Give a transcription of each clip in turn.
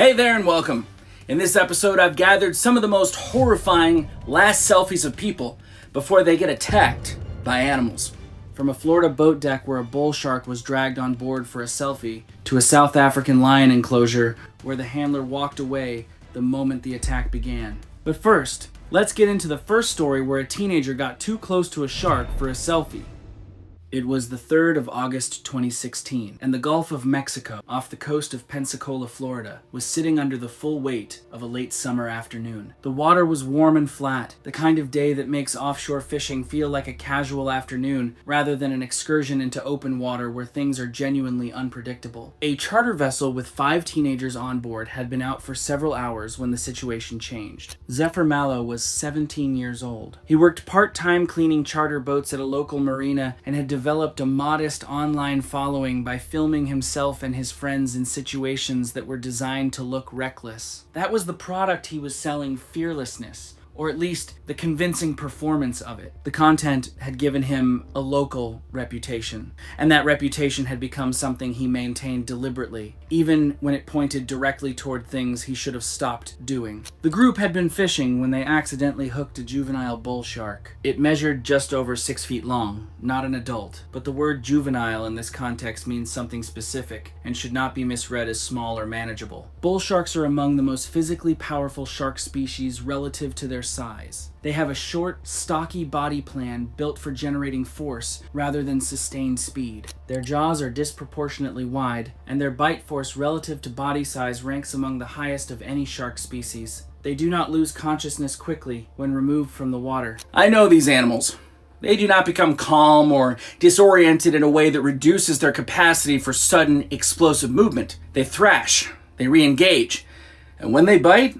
Hey there and welcome. In this episode, I've gathered some of the most horrifying last selfies of people before they get attacked by animals. From a Florida boat deck where a bull shark was dragged on board for a selfie, to a South African lion enclosure where the handler walked away the moment the attack began. But first, let's get into the first story where a teenager got too close to a shark for a selfie. It was the 3rd of August 2016, and the Gulf of Mexico, off the coast of Pensacola, Florida, was sitting under the full weight of a late summer afternoon. The water was warm and flat, the kind of day that makes offshore fishing feel like a casual afternoon rather than an excursion into open water where things are genuinely unpredictable. A charter vessel with 5 teenagers on board had been out for several hours when the situation changed. Zephyr Mallow was 17 years old. He worked part-time cleaning charter boats at a local marina and had developed a modest online following by filming himself and his friends in situations that were designed to look reckless. That was the product he was selling: fearlessness, or at least the convincing performance of it. The content had given him a local reputation, and that reputation had become something he maintained deliberately, even when it pointed directly toward things he should have stopped doing. The group had been fishing when they accidentally hooked a juvenile bull shark. It measured just over 6 feet long, not an adult, but the word juvenile in this context means something specific and should not be misread as small or manageable. Bull sharks are among the most physically powerful shark species relative to their size. They have a short, stocky body plan built for generating force rather than sustained speed. Their jaws are disproportionately wide, and their bite force relative to body size ranks among the highest of any shark species. They do not lose consciousness quickly when removed from the water. I know these animals. They do not become calm or disoriented in a way that reduces their capacity for sudden, explosive movement. They thrash, they re-engage, and when they bite,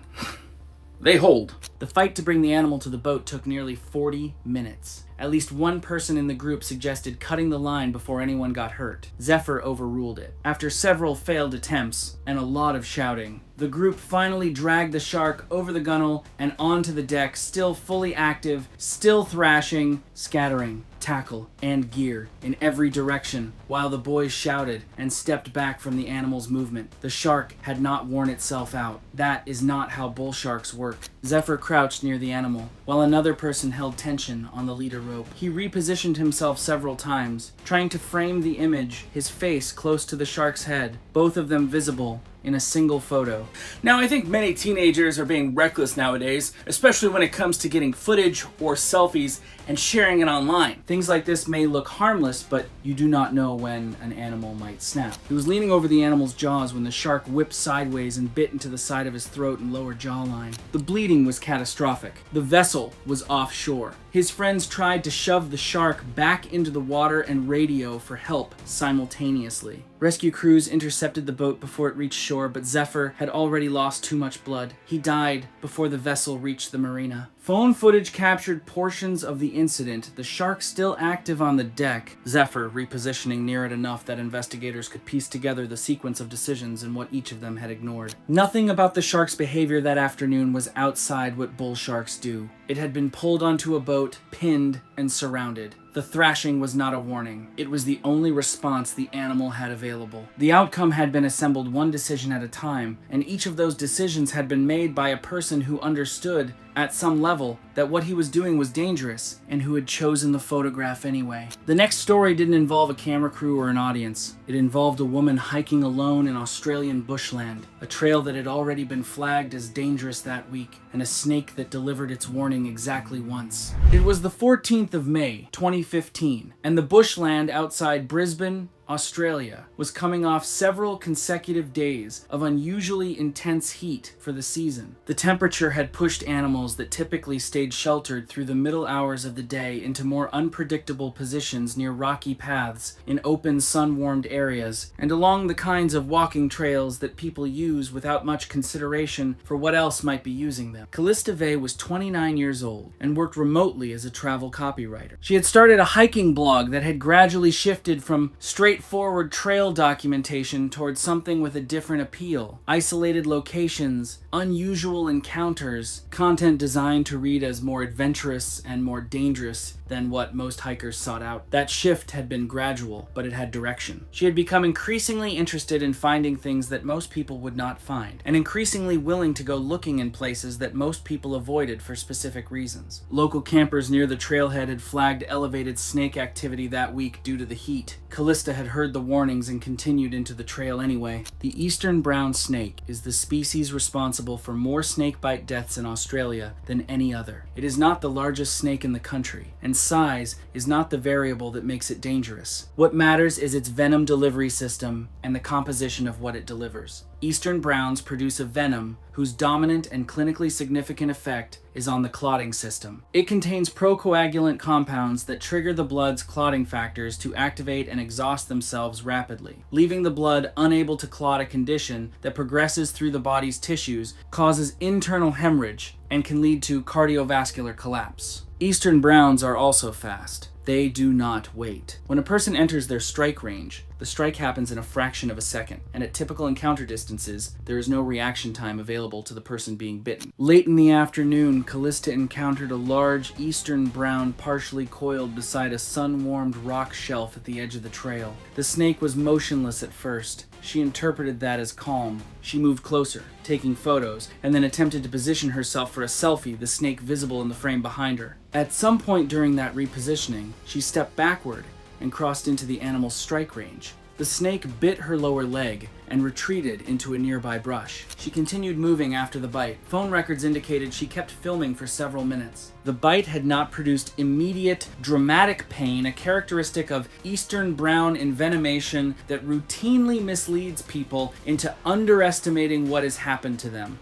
they hold. The fight to bring the animal to the boat took nearly 40 minutes. At least one person in the group suggested cutting the line before anyone got hurt. Zephyr overruled it. After several failed attempts and a lot of shouting, the group finally dragged the shark over the gunwale and onto the deck, still fully active, still thrashing, scattering tackle and gear in every direction, while the boys shouted and stepped back from the animal's movement. The shark had not worn itself out. That is not how bull sharks work. Zephyr crouched near the animal, while another person held tension on the leader rope. He repositioned himself several times, trying to frame the image, his face close to the shark's head, both of them visible in a single photo. Now, I think many teenagers are being reckless nowadays, especially when it comes to getting footage or selfies and sharing it online. Things like this may look harmless, but you do not know when an animal might snap. He was leaning over the animal's jaws when the shark whipped sideways and bit into the side of his throat and lower jawline. The bleeding was catastrophic. The vessel was offshore. His friends tried to shove the shark back into the water and radio for help simultaneously. Rescue crews intercepted the boat before it reached shore, but Zephyr had already lost too much blood. He died before the vessel reached the marina. Phone footage captured portions of the incident, the shark still active on the deck, Zephyr repositioning near it enough that investigators could piece together the sequence of decisions and what each of them had ignored. Nothing about the shark's behavior that afternoon was outside what bull sharks do. It had been pulled onto a boat, pinned, and surrounded. The thrashing was not a warning. It was the only response the animal had available. The outcome had been assembled one decision at a time, and each of those decisions had been made by a person who understood, at some level, that what he was doing was dangerous, and who had chosen the photograph anyway. The next story didn't involve a camera crew or an audience. It involved a woman hiking alone in Australian bushland, a trail that had already been flagged as dangerous that week, and a snake that delivered its warning exactly once. It was the 14th of May, 2015, and the bushland outside Brisbane, Australia, was coming off several consecutive days of unusually intense heat for the season. The temperature had pushed animals that typically stayed sheltered through the middle hours of the day into more unpredictable positions near rocky paths, in open sun-warmed areas, and along the kinds of walking trails that people use without much consideration for what else might be using them. Callista Vey was 29 years old and worked remotely as a travel copywriter. She had started a hiking blog that had gradually shifted from straight straightforward trail documentation towards something with a different appeal. Isolated locations, unusual encounters, content designed to read as more adventurous and more dangerous than what most hikers sought out. That shift had been gradual, but it had direction. She had become increasingly interested in finding things that most people would not find, and increasingly willing to go looking in places that most people avoided for specific reasons. Local campers near the trailhead had flagged elevated snake activity that week due to the heat. Callista had heard the warnings and continued into the trail anyway. The eastern brown snake is the species responsible for more snakebite deaths in Australia than any other. It is not the largest snake in the country, and size is not the variable that makes it dangerous. What matters is its venom delivery system and the composition of what it delivers. Eastern browns produce a venom whose dominant and clinically significant effect is on the clotting system. It contains procoagulant compounds that trigger the blood's clotting factors to activate and exhaust themselves rapidly, leaving the blood unable to clot. A condition that progresses through the body's tissues, causes internal hemorrhage, and can lead to cardiovascular collapse. Eastern browns are also fast. They do not wait. When a person enters their strike range, the strike happens in a fraction of a second, and at typical encounter distances, there is no reaction time available to the person being bitten. Late in the afternoon, Callista encountered a large eastern brown partially coiled beside a sun-warmed rock shelf at the edge of the trail. The snake was motionless at first. She interpreted that as calm. She moved closer, taking photos, and then attempted to position herself for a selfie, the snake visible in the frame behind her. At some point during that repositioning, she stepped backward and crossed into the animal's strike range. The snake bit her lower leg and retreated into a nearby brush. She continued moving after the bite. Phone records indicated she kept filming for several minutes. The bite had not produced immediate, dramatic pain, a characteristic of eastern brown envenomation that routinely misleads people into underestimating what has happened to them.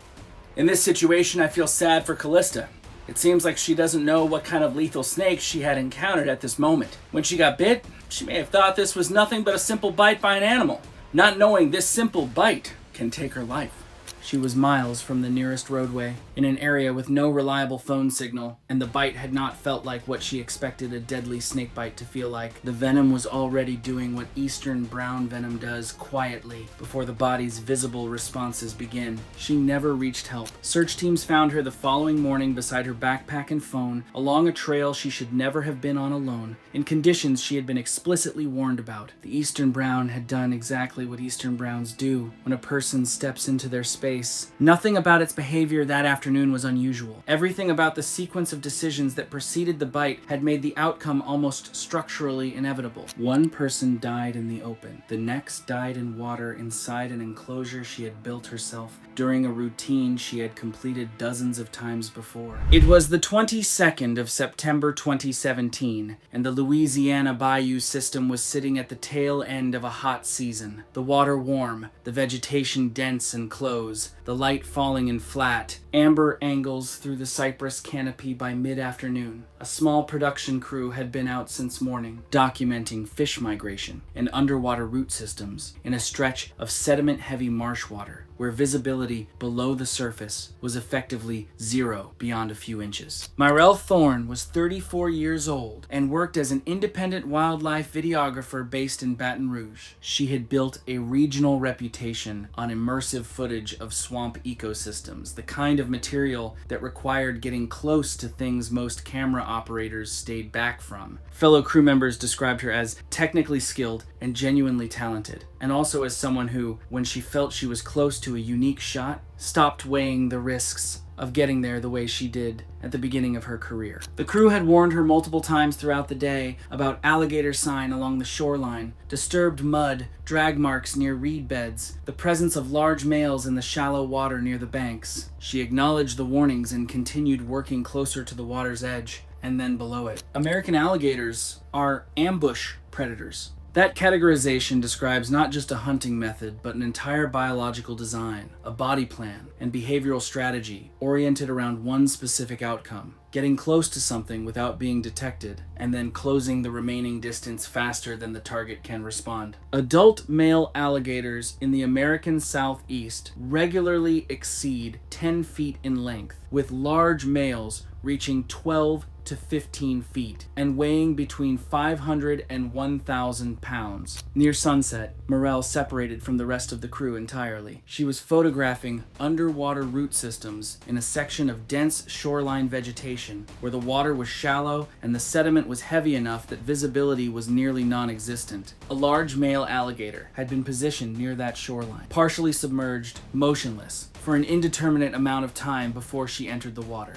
In this situation, I feel sad for Callista. It seems like she doesn't know what kind of lethal snake she had encountered at this moment. When she got bit, she may have thought this was nothing but a simple bite by an animal, not knowing this simple bite can take her life. She was miles from the nearest roadway, in an area with no reliable phone signal, and the bite had not felt like what she expected a deadly snake bite to feel like. The venom was already doing what eastern brown venom does quietly before the body's visible responses begin. She never reached help. Search teams found her the following morning beside her backpack and phone, along a trail she should never have been on alone, in conditions she had been explicitly warned about. The eastern brown had done exactly what eastern browns do when a person steps into their space. Nothing about its behavior that afternoon was unusual. Everything about the sequence of decisions that preceded the bite had made the outcome almost structurally inevitable. One person died in the open. The next died in water inside an enclosure she had built herself during a routine she had completed dozens of times before. It was the 22nd of September 2017, and the Louisiana bayou system was sitting at the tail end of a hot season. The water warm, the vegetation dense and close, the light falling in flat, amber angles through the cypress canopy by mid-afternoon. A small production crew had been out since morning, documenting fish migration and underwater root systems in a stretch of sediment-heavy marsh water, where visibility below the surface was effectively zero beyond a few inches. Myrelle Thorne was 34 years old and worked as an independent wildlife videographer based in Baton Rouge. She had built a regional reputation on immersive footage of swamp ecosystems, the kind of material that required getting close to things most camera operators stayed back from. Fellow crew members described her as technically skilled and genuinely talented, and also as someone who, when she felt she was close to a unique shot, stopped weighing the risks of getting there the way she did at the beginning of her career. The crew had warned her multiple times throughout the day about alligator sign along the shoreline, disturbed mud, drag marks near reed beds, the presence of large males in the shallow water near the banks. She acknowledged the warnings and continued working closer to the water's edge and then below it. American alligators are ambush predators. That categorization describes not just a hunting method, but an entire biological design, a body plan, and behavioral strategy oriented around one specific outcome: getting close to something without being detected, and then closing the remaining distance faster than the target can respond. Adult male alligators in the American Southeast regularly exceed 10 feet in length, with large males reaching 12 to 15 feet and weighing between 500 and 1,000 pounds. Near sunset, Morel separated from the rest of the crew entirely. She was photographing underwater root systems in a section of dense shoreline vegetation where the water was shallow and the sediment was heavy enough that visibility was nearly non-existent. A large male alligator had been positioned near that shoreline, partially submerged, motionless, for an indeterminate amount of time before she entered the water.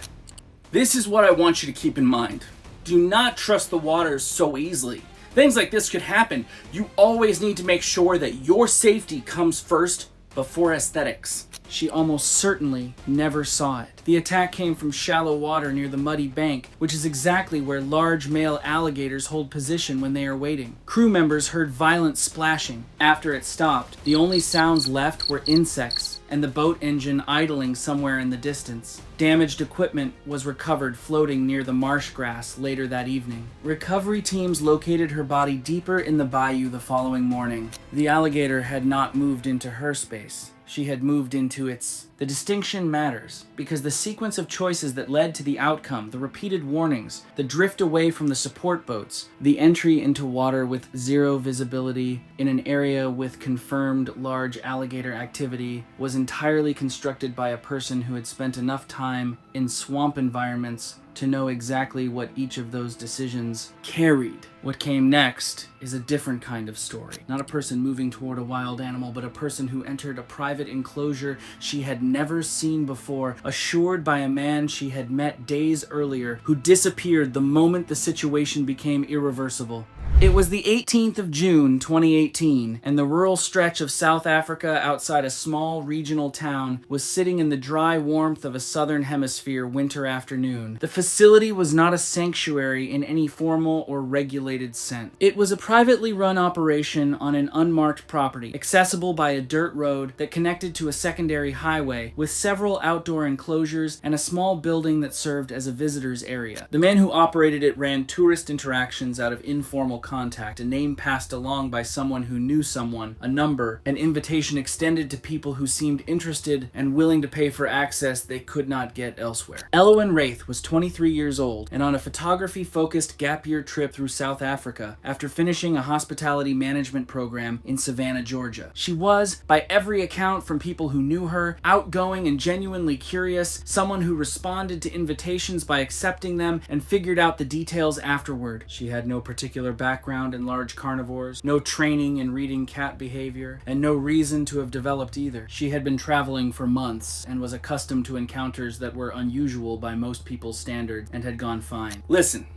This is what I want you to keep in mind. Do not trust the waters so easily. Things like this could happen. You always need to make sure that your safety comes first before aesthetics. She almost certainly never saw it. The attack came from shallow water near the muddy bank, which is exactly where large male alligators hold position when they are waiting. Crew members heard violent splashing. After it stopped, the only sounds left were insects and the boat engine idling somewhere in the distance. Damaged equipment was recovered floating near the marsh grass later that evening. Recovery teams located her body deeper in the bayou the following morning. The alligator had not moved into her space. She had moved into its. The distinction matters because the sequence of choices that led to the outcome, the repeated warnings, the drift away from the support boats, the entry into water with zero visibility in an area with confirmed large alligator activity, was entirely constructed by a person who had spent enough time in swamp environments to know exactly what each of those decisions carried. What came next is a different kind of story. Not a person moving toward a wild animal, but a person who entered a private enclosure she had never seen before, assured by a man she had met days earlier, who disappeared the moment the situation became irreversible. It was the 18th of June, 2018, and the rural stretch of South Africa outside a small regional town was sitting in the dry warmth of a southern hemisphere winter afternoon. The facility was not a sanctuary in any formal or regulated sense. It was a privately run operation on an unmarked property, accessible by a dirt road that connected to a secondary highway, with several outdoor enclosures and a small building that served as a visitor's area. The man who operated it ran tourist interactions out of informal contact, a name passed along by someone who knew someone, a number, an invitation extended to people who seemed interested and willing to pay for access they could not get elsewhere. Elowen Wraith was 23 years old and on a photography-focused gap year trip through South Africa after finishing a hospitality management program in Savannah, Georgia. She was, by every account from people who knew her, outgoing and genuinely curious, someone who responded to invitations by accepting them and figured out the details afterward. She had no particular background in large carnivores, no training in reading cat behavior, and no reason to have developed either. She had been traveling for months and was accustomed to encounters that were unusual by most people's standards and had gone fine. Listen.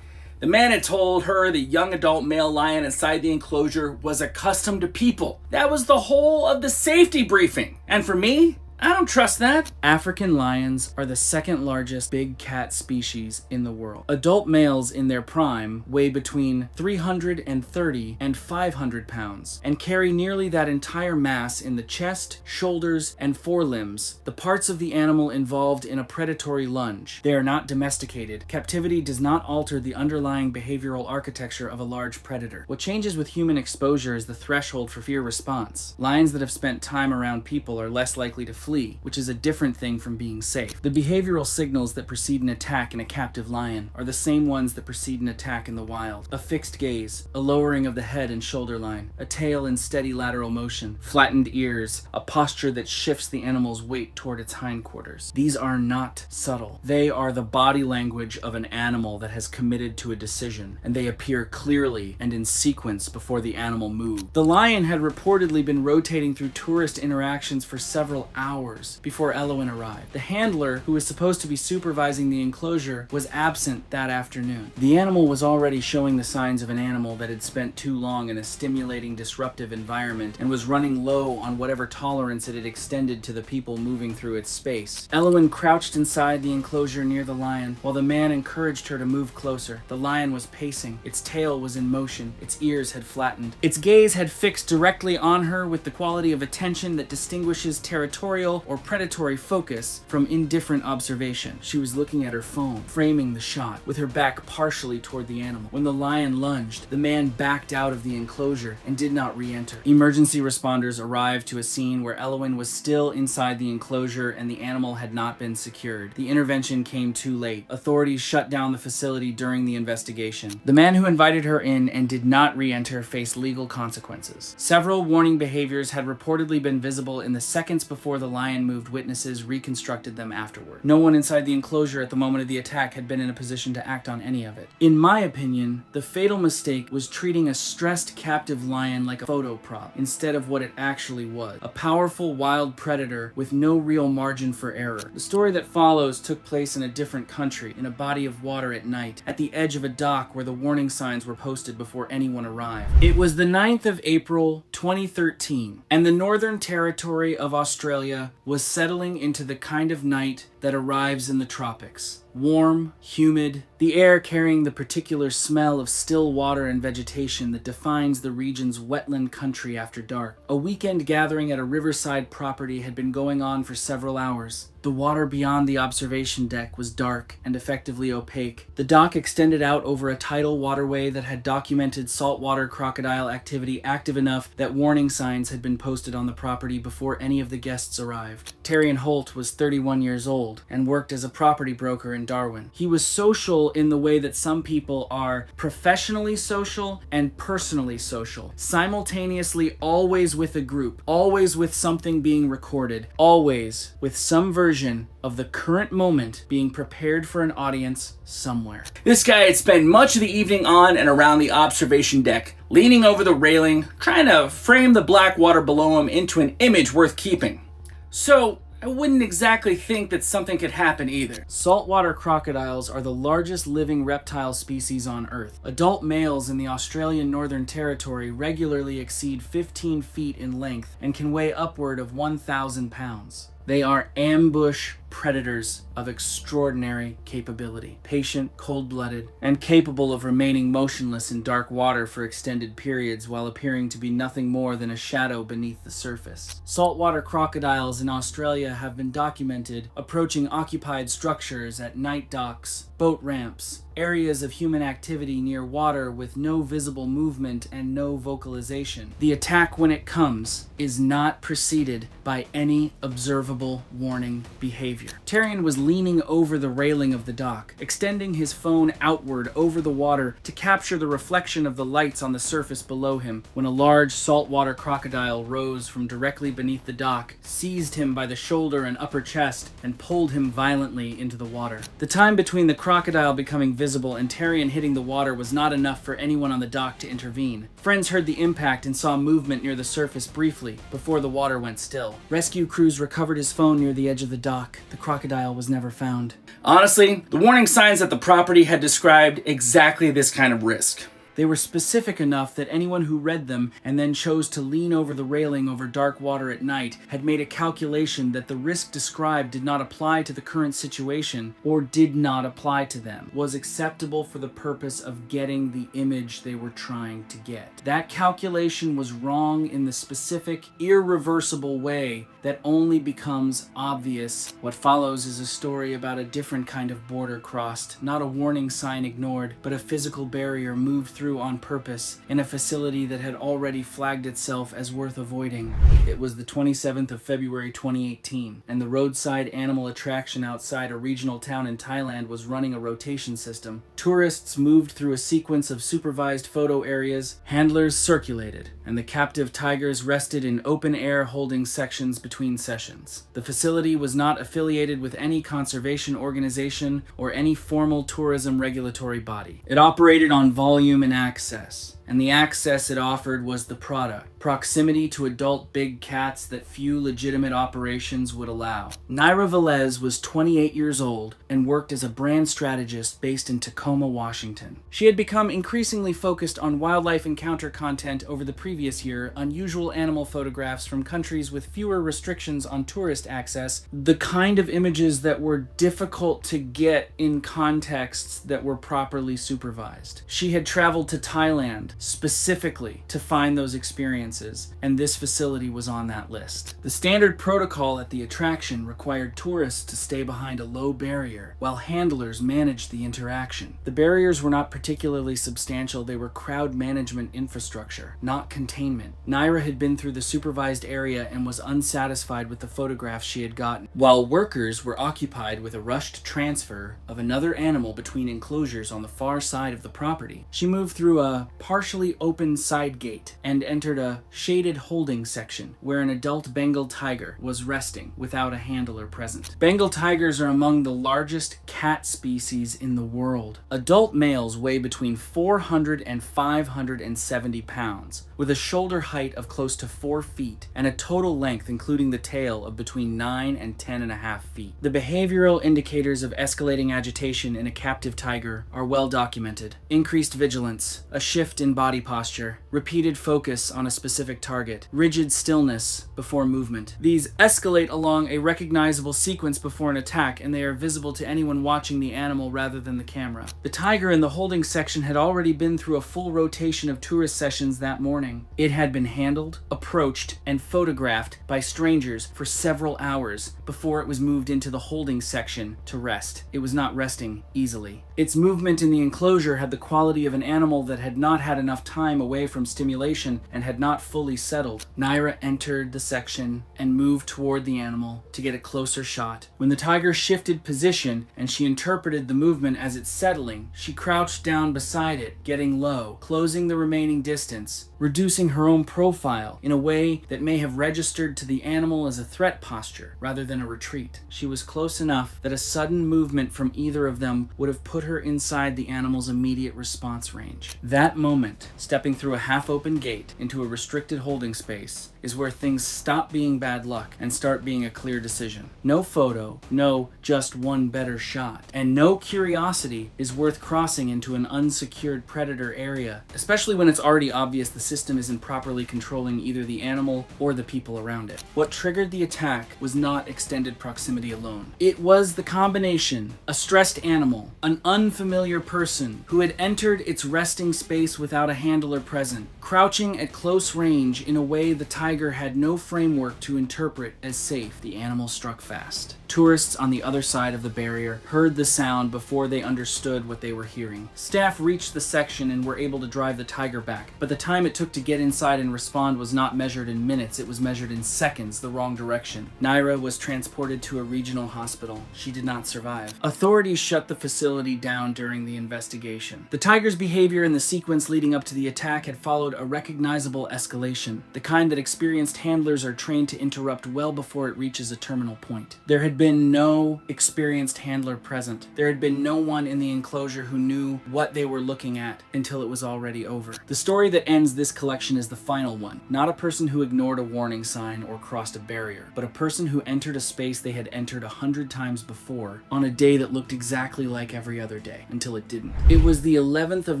The man had told her the young adult male lion inside the enclosure was accustomed to people. That was the whole of the safety briefing. And for me, I don't trust that. African lions are the second largest big cat species in the world. Adult males in their prime weigh between 330 and 500 pounds and carry nearly that entire mass in the chest, shoulders, and forelimbs, the parts of the animal involved in a predatory lunge. They are not domesticated. Captivity does not alter the underlying behavioral architecture of a large predator. What changes with human exposure is the threshold for fear response. Lions that have spent time around people are less likely to flee, which is a different thing from being safe. The behavioral signals that precede an attack in a captive lion are the same ones that precede an attack in the wild. A fixed gaze, a lowering of the head and shoulder line, a tail in steady lateral motion, flattened ears, a posture that shifts the animal's weight toward its hindquarters. These are not subtle. They are the body language of an animal that has committed to a decision, and they appear clearly and in sequence before the animal moves. The lion had reportedly been rotating through tourist interactions for several hours before Elowen arrived. The handler, who was supposed to be supervising the enclosure, was absent that afternoon. The animal was already showing the signs of an animal that had spent too long in a stimulating, disruptive environment and was running low on whatever tolerance it had extended to the people moving through its space. Elowen crouched inside the enclosure near the lion, while the man encouraged her to move closer. The lion was pacing. Its tail was in motion. Its ears had flattened. Its gaze had fixed directly on her with the quality of attention that distinguishes territorial territorial or predatory focus from indifferent observation. She was looking at her phone, framing the shot, with her back partially toward the animal. When the lion lunged, the man backed out of the enclosure and did not re-enter. Emergency responders arrived to a scene where Elwyn was still inside the enclosure and the animal had not been secured. The intervention came too late. Authorities shut down the facility during the investigation. The man who invited her in and did not re-enter faced legal consequences. Several warning behaviors had reportedly been visible in the seconds before the lion moved. Witnesses reconstructed them afterward. No one inside the enclosure at the moment of the attack had been in a position to act on any of it. In my opinion, the fatal mistake was treating a stressed captive lion like a photo prop instead of what it actually was, a powerful wild predator with no real margin for error. The story that follows took place in a different country, in a body of water at night, at the edge of a dock where the warning signs were posted before anyone arrived. It was the 9th of April, 2013, and the Northern Territory of Australia was settling into the kind of night that arrives in the tropics. Warm, humid, the air carrying the particular smell of still water and vegetation that defines the region's wetland country after dark. A weekend gathering at a riverside property had been going on for several hours. The water beyond the observation deck was dark and effectively opaque. The dock extended out over a tidal waterway that had documented saltwater crocodile activity active enough that warning signs had been posted on the property before any of the guests arrived. Terrian Holt was 31 years old and worked as a property broker in Darwin. He was social in the way that some people are professionally social and personally social, simultaneously, always with a group, always with something being recorded, always with some version of the current moment being prepared for an audience somewhere. This guy had spent much of the evening on and around the observation deck, leaning over the railing, trying to frame the black water below him into an image worth keeping. So, I wouldn't exactly think that something could happen either. Saltwater crocodiles are the largest living reptile species on Earth. Adult males in the Australian Northern Territory regularly exceed 15 feet in length and can weigh upward of 1,000 pounds. They are ambush predators of extraordinary capability, patient, cold-blooded, and capable of remaining motionless in dark water for extended periods while appearing to be nothing more than a shadow beneath the surface. Saltwater crocodiles in Australia have been documented approaching occupied structures at night docks, boat ramps, areas of human activity near water with no visible movement and no vocalization. The attack, when it comes, is not preceded by any observable warning behavior. Terrian was leaning over the railing of the dock, extending his phone outward over the water to capture the reflection of the lights on the surface below him, when a large saltwater crocodile rose from directly beneath the dock, seized him by the shoulder and upper chest, and pulled him violently into the water. The time between the crocodile becoming visible and Terrian hitting the water was not enough for anyone on the dock to intervene. Friends heard the impact and saw movement near the surface briefly, before the water went still. Rescue crews recovered his phone near the edge of the dock. The crocodile was never found. Honestly, the warning signs at the property had described exactly this kind of risk. They were specific enough that anyone who read them and then chose to lean over the railing over dark water at night had made a calculation that the risk described did not apply to the current situation or did not apply to them, was acceptable for the purpose of getting the image they were trying to get. That calculation was wrong in the specific, irreversible way that only becomes obvious. What follows is a story about a different kind of border crossed, not a warning sign ignored, but a physical barrier moved through on purpose in a facility that had already flagged itself as worth avoiding. It was the 27th of February 2018, and the roadside animal attraction outside a regional town in Thailand was running a rotation system. Tourists moved through a sequence of supervised photo areas, handlers circulated, and the captive tigers rested in open-air holding sections between sessions. The facility was not affiliated with any conservation organization or any formal tourism regulatory body. It operated on volume and access, and the access it offered was the product: proximity to adult big cats that few legitimate operations would allow. Naira Velez was 28 years old and worked as a brand strategist based in Tacoma, Washington. She had become increasingly focused on wildlife encounter content over the previous year, unusual animal photographs from countries with fewer restrictions on tourist access, the kind of images that were difficult to get in contexts that were properly supervised. She had traveled to Thailand, specifically to find those experiences, and this facility was on that list. The standard protocol at the attraction required tourists to stay behind a low barrier while handlers managed the interaction. The barriers were not particularly substantial, they were crowd management infrastructure, not containment. Naira had been through the supervised area and was unsatisfied with the photographs she had gotten, while workers were occupied with a rushed transfer of another animal between enclosures on the far side of the property. She moved through a partially open side gate and entered a shaded holding section where an adult Bengal tiger was resting without a handler present. Bengal tigers are among the largest cat species in the world. Adult males weigh between 400 and 570 pounds, with a shoulder height of close to 4 feet and a total length including the tail of between 9 and 10.5 feet. The behavioral indicators of escalating agitation in a captive tiger are well documented. Increased vigilance, a shift in body posture, repeated focus on a specific target, rigid stillness before movement. These escalate along a recognizable sequence before an attack, and they are visible to anyone watching the animal rather than the camera. The tiger in the holding section had already been through a full rotation of tourist sessions that morning. It had been handled, approached, and photographed by strangers for several hours before it was moved into the holding section to rest. It was not resting easily. Its movement in the enclosure had the quality of an animal that had not had enough time away from stimulation and had not fully settled. Naira entered the section and moved toward the animal to get a closer shot. When the tiger shifted position and she interpreted the movement as it settling, she crouched down beside it, getting low, closing the remaining distance, reducing her own profile in a way that may have registered to the animal as a threat posture rather than a retreat. She was close enough that a sudden movement from either of them would have put her inside the animal's immediate response range. That moment, stepping through a half-open gate into a restricted holding space, is where things stop being bad luck and start being a clear decision. No photo, no just one better shot, and no curiosity is worth crossing into an unsecured predator area, especially when it's already obvious the system isn't properly controlling either the animal or the people around it. What triggered the attack was not extended proximity alone. It was the combination, a stressed animal, an unfamiliar person who had entered its resting space without a handler present, crouching at close range in a way the tiger had no framework to interpret as safe. The animal struck fast. Tourists on the other side of the barrier heard the sound before they understood what they were hearing. Staff reached the section and were able to drive the tiger back, but the time it took to get inside and respond was not measured in minutes, it was measured in seconds, the wrong direction. Naira was transported to a regional hospital. She did not survive. Authorities shut the facility down during the investigation. The tiger's behavior in the sequence leading up to the attack had followed a recognizable escalation, the kind that experienced handlers are trained to interrupt well before it reaches a terminal point. There had been no experienced handler present. There had been no one in the enclosure who knew what they were looking at until it was already over. The story that ends this collection is the final one. Not a person who ignored a warning sign or crossed a barrier, but a person who entered a space they had entered 100 times before on a day that looked exactly like every other day until it didn't. It was the 11th of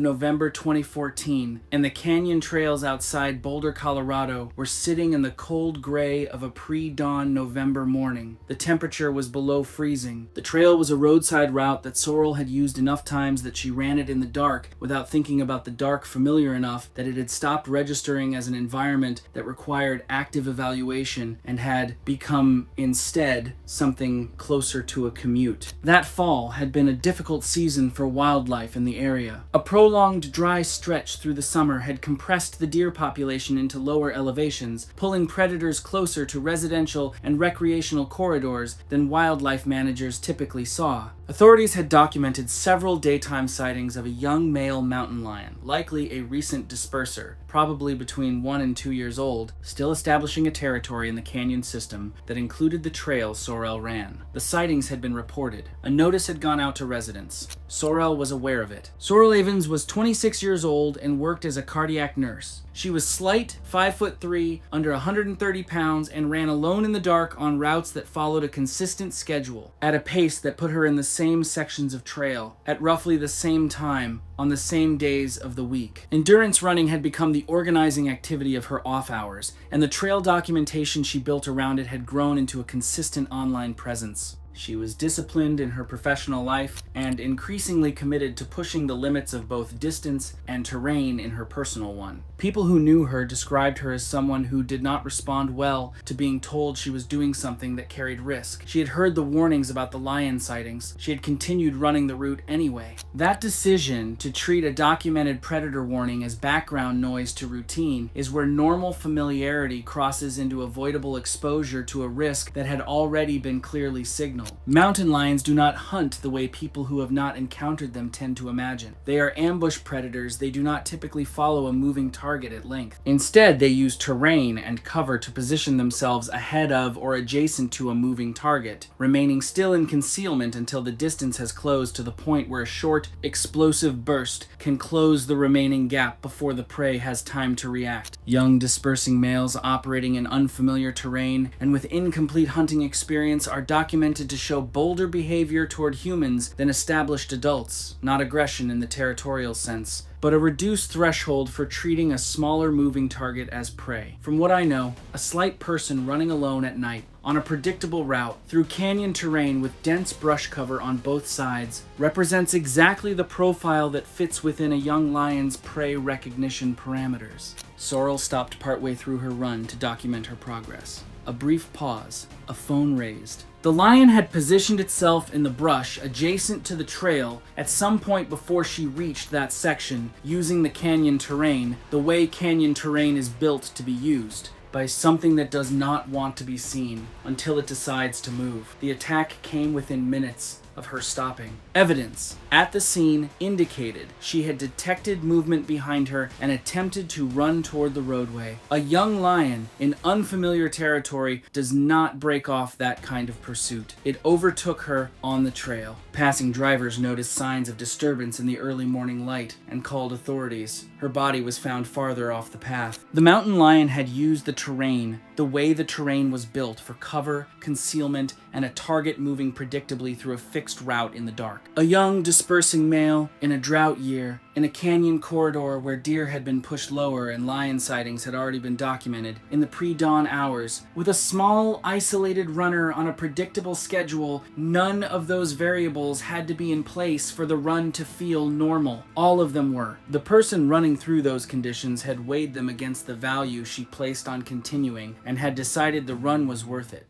November 2014, and the canyon trails outside Boulder, Colorado were sitting in the cold gray of a pre-dawn November morning. The temperature was below freezing. The trail was a roadside route that Sorrel had used enough times that she ran it in the dark without thinking about the dark familiar enough that it had stopped registering as an environment that required active evaluation and had become instead something closer to a commute. That fall had been a difficult season for wildlife in the area. A prolonged dry stretch through the summer had compressed the deer population into lower elevations, pulling predators closer to residential and recreational corridors than wildlife managers typically saw. Authorities had documented several daytime sightings of a young male mountain lion, likely a recent disperser, probably between 1 and 2 years old, still establishing a territory in the canyon system that included the trail Sorrel ran. The sightings had been reported. A notice had gone out to residents. Sorrel was aware of it. Sorrel Evans was 26 years old and worked as a cardiac nurse. She was slight, 5'3", under 130 pounds, and ran alone in the dark on routes that followed a consistent schedule, at a pace that put her in the same sections of trail, at roughly the same time, on the same days of the week. Endurance running had become the organizing activity of her off hours, and the trail documentation she built around it had grown into a consistent online presence. She was disciplined in her professional life and increasingly committed to pushing the limits of both distance and terrain in her personal one. People who knew her described her as someone who did not respond well to being told she was doing something that carried risk. She had heard the warnings about the lion sightings. She had continued running the route anyway. That decision to treat a documented predator warning as background noise to routine is where normal familiarity crosses into avoidable exposure to a risk that had already been clearly signaled. Mountain lions do not hunt the way people who have not encountered them tend to imagine. They are ambush predators. They do not typically follow a moving target at length. Instead, they use terrain and cover to position themselves ahead of or adjacent to a moving target, remaining still in concealment until the distance has closed to the point where a short, explosive burst can close the remaining gap before the prey has time to react. Young, dispersing males operating in unfamiliar terrain and with incomplete hunting experience are documented to show bolder behavior toward humans than established adults, not aggression in the territorial sense, but a reduced threshold for treating a smaller moving target as prey. From what I know, a slight person running alone at night on a predictable route through canyon terrain with dense brush cover on both sides represents exactly the profile that fits within a young lion's prey recognition parameters. Sorrel stopped partway through her run to document her progress. A brief pause, a phone raised. The lion had positioned itself in the brush adjacent to the trail at some point before she reached that section, using the canyon terrain the way canyon terrain is built to be used, by something that does not want to be seen until it decides to move. The attack came within minutes of her stopping. Evidence at the scene indicated she had detected movement behind her and attempted to run toward the roadway. A young lion in unfamiliar territory does not break off that kind of pursuit. It overtook her on the trail. Passing drivers noticed signs of disturbance in the early morning light and called authorities. Her body was found farther off the path. The mountain lion had used the terrain the way the terrain was built for cover, concealment, and a target moving predictably through a fixed route in the dark. A young, dispersing male in a drought year, in a canyon corridor where deer had been pushed lower and lion sightings had already been documented in the pre-dawn hours, with a small, isolated runner on a predictable schedule, none of those variables had to be in place for the run to feel normal. All of them were. The person running through those conditions had weighed them against the value she placed on continuing and had decided the run was worth it.